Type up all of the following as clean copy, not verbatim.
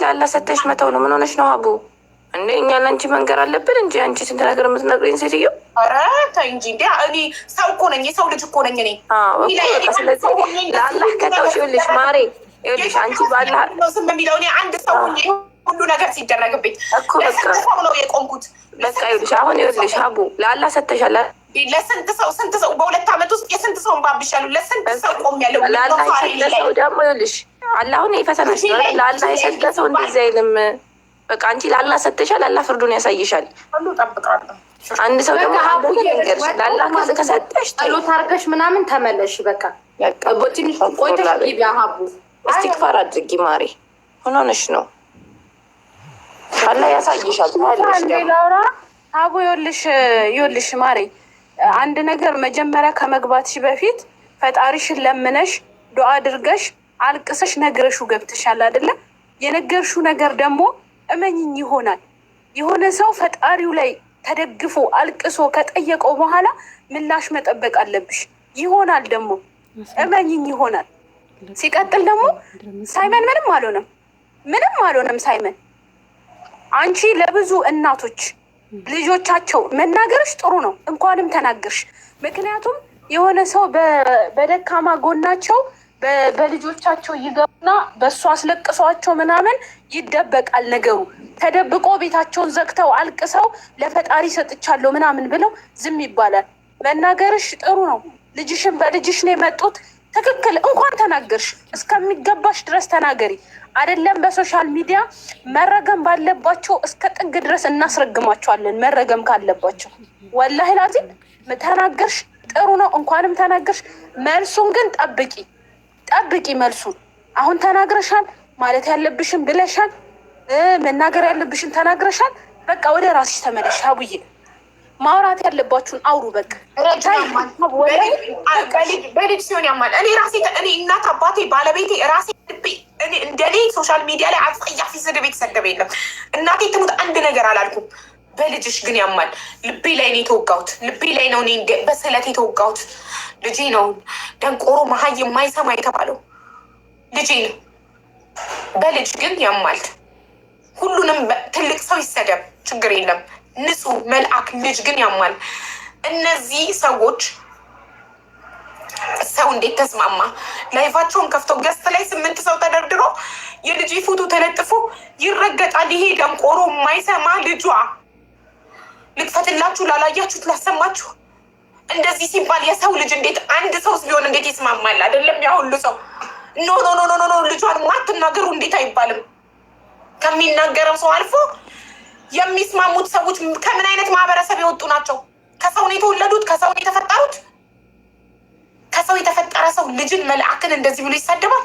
ላላ ሰተሽ መተው ነው። ምን ሆነሽ ነው አቡ? እንዴ እኛ ለአንቺ መንገር አለብን እንጂ አንቺ ስንት ነገር የምትነግረኝ ሴትዮ። ኧረ ተይ እንጂ እንዴ! እኔ ሰው እኮ ነኝ፣ የሰው ልጅ እኮ ነኝ እኔ። ስለዚህ ለአላህ ከተውሽ ይኸውልሽ ማሬ፣ ይኸውልሽ አንቺ ባላ ስም የሚለው እኔ አንድ ሰው ሁሉ ነገር ሲደረግብኝ እኮ በቃ ሰው ነው የቆምኩት። በቃ ይኸውልሽ አሁን ይኸውልሽ አቡ ለአላህ ሰተሻል። ለስንት ሰው በሁለት ዓመት ውስጥ የስንት ሰው ባብሻሉ። ለስንት ሰው ቆም ያለው ለአላህ የሰጠ ሰው ደግሞ ይኸውልሽ አላሁን የፈተናሽ ነው። ለአላህ የሰጠ ሰው እንደዚህ አይልም። በቃ አንቺ ለአላህ ሰተሻል፣ አላህ ፍርዱን ያሳይሻል። ሁሉ ጠብቃለሁ። አንድ ሰው ደግሞ ለአላህ ከሰጠሽ ጸሎት አድርገሽ ምናምን ተመለሽ። በቃ ትንሽ ቆይተሽ ግቢ። ሀቡ እስቲክፋር አድርጊ ማሬ። ምን ሆነሽ ነው? አላህ ያሳይሻል። ላውራ ሀቡ ይኸውልሽ ማሬ፣ አንድ ነገር መጀመሪያ ከመግባትሽ በፊት ፈጣሪሽን ለምነሽ ዱዓ አድርገሽ አልቅሰሽ ነግረሹ ገብተሻል አይደለ? የነገርሹ ነገር ደግሞ እመኝኝ ይሆናል። የሆነ ሰው ፈጣሪው ላይ ተደግፎ አልቅሶ ከጠየቀው በኋላ ምላሽ መጠበቅ አለብሽ። ይሆናል ደግሞ እመኝኝ ይሆናል። ሲቀጥል ደግሞ ሳይመን ምንም አልሆነም ሳይመን። አንቺ ለብዙ እናቶች ልጆቻቸው መናገርሽ ጥሩ ነው፣ እንኳንም ተናገርሽ። ምክንያቱም የሆነ ሰው በደካማ ጎናቸው በልጆቻቸው ይገቡና በእሱ አስለቅሷቸው ምናምን ይደበቃል ነገሩ። ተደብቆ ቤታቸውን ዘግተው አልቅሰው ለፈጣሪ ሰጥቻለሁ ምናምን ብለው ዝም ይባላል። መናገርሽ ጥሩ ነው። ልጅሽን በልጅሽ ነው የመጡት። ትክክል። እንኳን ተናገርሽ፣ እስከሚገባሽ ድረስ ተናገሪ። አይደለም በሶሻል ሚዲያ መረገም ባለባቸው እስከ ጥግ ድረስ እናስረግማቸዋለን። መረገም ካለባቸው ወላሂ ላዚም ተናገርሽ፣ ጥሩ ነው። እንኳንም ተናገርሽ። መልሱን ግን ጠብቂ መልሱን። አሁን ተናግረሻል፣ ማለት ያለብሽን ብለሻል፣ መናገር ያለብሽን ተናግረሻል። በቃ ወደ ራስሽ ተመለሽ አቡዬ። ማውራት ያለባችሁን አውሩ። በቃ በልጅ ሲሆን ያማል። እኔ እናት አባቴ ባለቤቴ ራሴ እንደኔ ሶሻል ሚዲያ ላይ አጸያፊ ስድብ የተሰደበ የለም። እናቴ ትሙት አንድ ነገር አላልኩም። በልጅሽ ግን ያማል። ልቤ ላይ ነው የተወጋሁት። ልቤ ላይ ነው እኔ በስለት የተወጋሁት። ልጄ ነው ደንቆሮ መሀይ የማይሰማ የተባለው ልጄ ነው። በልጅ ግን ያማል። ሁሉንም ትልቅ ሰው ይሰደብ ችግር የለም። ንጹህ መልአክ ልጅ ግን ያማል። እነዚህ ሰዎች ሰው እንዴት ተስማማ? ላይፋቸውን ከፍተው ገስት ላይ 8 ሰው ተደርድሮ የልጅ ፎቶ ተለጥፎ ይረገጣል። ይሄ ደንቆሮ የማይሰማ ልጇ ልክፈትላችሁ፣ ላላያችሁት ላሰማችሁ። እንደዚህ ሲባል የሰው ልጅ እንዴት አንድ ሰው ቢሆን እንዴት ይስማማል? አይደለም ያ ሁሉ ሰው ኖ ልጇን ማትናገሩ እንዴት አይባልም? ከሚናገረው ሰው አልፎ የሚስማሙት ሰዎች ከምን አይነት ማህበረሰብ የወጡ ናቸው? ከሰው ነው የተወለዱት፣ ከሰው ነው የተፈጠሩት። ከሰው የተፈጠረ ሰው ልጅን መልአክን እንደዚህ ብሎ ይሳደባል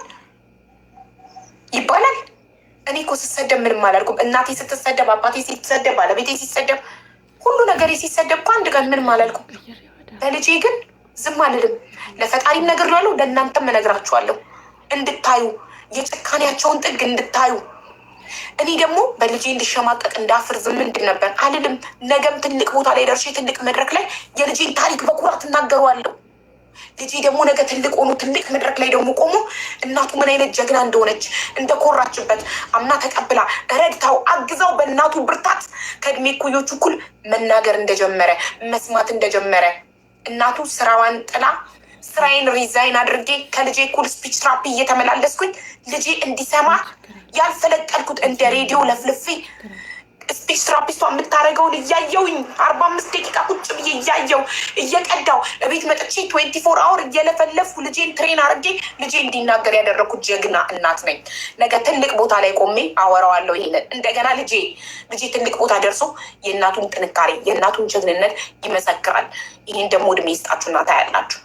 ይባላል? እኔ እኮ ስሰደብ ምንም አላልኩም። እናቴ ስትሰደብ፣ አባቴ ሲሰደብ፣ ባለቤቴ ሲሰደብ፣ ሁሉ ነገር ሲሰደብ እኮ አንድ ቀን ምንም አላልኩም። ለልጄ ግን ዝም አልልም። ለፈጣሪም ነግሬዋለሁ፣ ለእናንተም እነግራችኋለሁ እንድታዩ፣ የጭካኔያቸውን ጥግ እንድታዩ። እኔ ደግሞ በልጄ እንድሸማቀቅ እንዳፍር ዝም እንድል ነበር አልልም። ነገም ትልቅ ቦታ ላይ ደርሼ ትልቅ መድረክ ላይ የልጄን ታሪክ በኩራት እናገረዋለሁ። ልጄ ደግሞ ነገ ትልቅ ሆኖ ትልቅ መድረክ ላይ ደግሞ ቆሞ እናቱ ምን አይነት ጀግና እንደሆነች እንደኮራችበት አምና ተቀብላ ረድታው አግዛው በእናቱ ብርታት ከእድሜ እኩዮቹ እኩል መናገር እንደጀመረ መስማት እንደጀመረ እናቱ ስራዋን ጥላ ስራዬን ሪዛይን አድርጌ ከልጄ እኩል ስፒች ትራፒ እየተመላለስኩኝ ልጄ እንዲሰማ ያልፈለቀልኩት እንደ ሬዲዮ ለፍልፌ ስፒች ትራፒስቷ የምታደርገውን እያየውኝ 45 ደቂቃ ቁጭ ብዬ እያየው እየቀዳው እቤት መጥቼ 24 አወር እየለፈለፍኩ ልጄን ትሬን አድርጌ ልጄ እንዲናገር ያደረግኩት ጀግና እናት ነኝ። ነገ ትልቅ ቦታ ላይ ቆሜ አወራዋለሁ ይሄንን። እንደገና ልጄ ትልቅ ቦታ ደርሶ የእናቱን ጥንካሬ የእናቱን ጀግንነት ይመሰክራል። ይህን ደግሞ እድሜ ይስጣችሁና ታያላችሁ።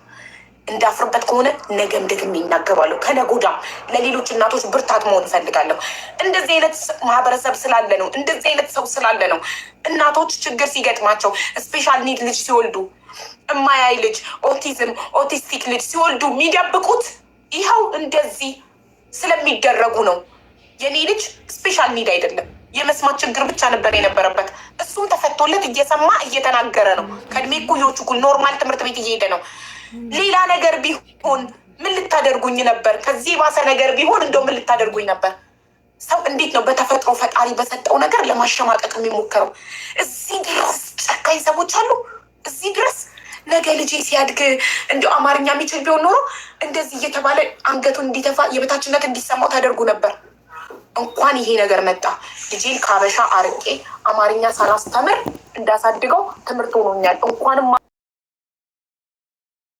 እንዳፍርበት ከሆነ ነገም ደግሜ ይናገራለሁ። ከነጎዳም ለሌሎች እናቶች ብርታት መሆን እፈልጋለሁ። እንደዚህ አይነት ማህበረሰብ ስላለ ነው፣ እንደዚህ አይነት ሰው ስላለ ነው እናቶች ችግር ሲገጥማቸው ስፔሻል ኒድ ልጅ ሲወልዱ፣ እማያይ ልጅ፣ ኦቲዝም፣ ኦቲስቲክ ልጅ ሲወልዱ የሚደብቁት ይኸው እንደዚህ ስለሚደረጉ ነው። የኔ ልጅ ስፔሻል ኒድ አይደለም፣ የመስማት ችግር ብቻ ነበር የነበረበት። እሱም ተፈቶለት እየሰማ እየተናገረ ነው። ከእድሜ እኩዮቹ እኩል ኖርማል ትምህርት ቤት እየሄደ ነው። ሌላ ነገር ቢሆን ምን ልታደርጉኝ ነበር? ከዚህ የባሰ ነገር ቢሆን እንደው ምን ልታደርጉኝ ነበር? ሰው እንዴት ነው በተፈጥሮ ፈጣሪ በሰጠው ነገር ለማሸማቀቅ የሚሞክረው? እዚህ ድረስ ጨካኝ ሰዎች አሉ። እዚህ ድረስ ነገ ልጄ ሲያድግ እንዲሁ አማርኛ የሚችል ቢሆን ኖሮ እንደዚህ እየተባለ አንገቱን እንዲተፋ የበታችነት እንዲሰማው ታደርጉ ነበር። እንኳን ይሄ ነገር መጣ። ልጄን ከሀበሻ አርቄ አማርኛ ሳላስተምር እንዳሳድገው ትምህርት ሆኖኛል። እንኳንም